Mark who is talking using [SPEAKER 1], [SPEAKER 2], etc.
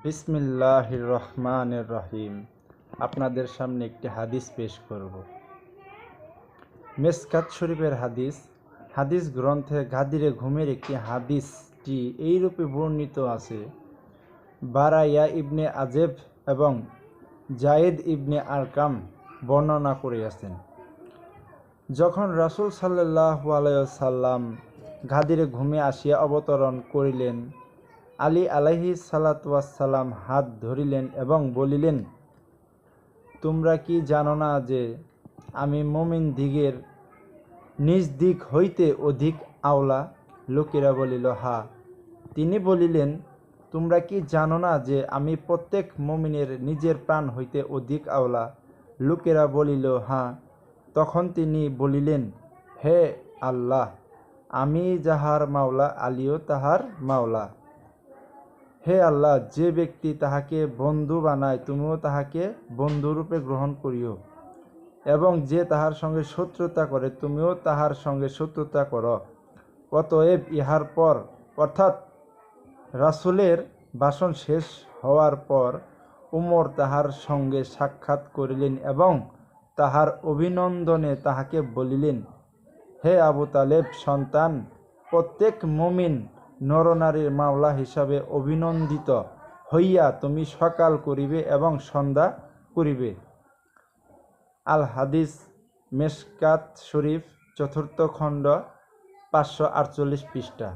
[SPEAKER 1] বিসমিল্লাহির রহমানির রহিম। আপনাদের সামনে একটি হাদিস পেশ করব। মেশকাত শরীফের হাদিস গ্রন্থে গাদিরে ঘুমের একটি হাদিসটি এইরূপে বর্ণিত আছে। বারাইয়া ইবনে আজেব এবং জায়েদ ইবনে আরকাম বর্ণনা করিয়াছেন, যখন রাসূল সাল্লাল্লাহু আলাইহি ওয়াসাল্লাম গাদিরে ঘুমে আসিয়া অবতরণ করিলেন, আলী আলাইহিস সালাতু ওয়াস সালাম হাত ধরিলেন এবং বলিলেন, তোমরা কি জানো না যে আমি মুমিন দিগের নিজ দিক হইতে অধিক আওলা? লোকেরা বলিল, হা। তিনি বলিলেন, তোমরা কি জানো না যে আমি প্রত্যেক মুমিনের নিজের প্রাণ হইতে অধিক আওলা? লোকেরা বলিল, হা। তখন তিনি বলিলেন, হে আল্লাহ, আমি যাহার মাওলা, আলীও তাহার মাওলা। হে আল্লাহ, যে ব্যক্তি তাহাকে বন্ধু বানায় তুমিও তাহাকে বন্ধুরূপে গ্রহণ করিও, এবং যে তাহার সঙ্গে শত্রুতা করে তুমিও তাহার সঙ্গে শত্রুতা করো। অতএব ইহার পর, অর্থাৎ রাসূলের ভাষণ শেষ হওয়ার পর উমর তাহার সঙ্গে সাক্ষাৎ করিলেন এবং তাহার অভিনন্দনে তাহাকে বলিলেন, হে আবু তালেব সন্তান, প্রত্যেক মুমিন নরনারীর মাওলা হিসাবে অভিনন্দিত হইয়া তুমি সকাল করিবে এবং সন্ধ্যা করিবে। আল হাদিস, মেশকাত শরীফ, 4th খণ্ড, 548 পৃষ্ঠা।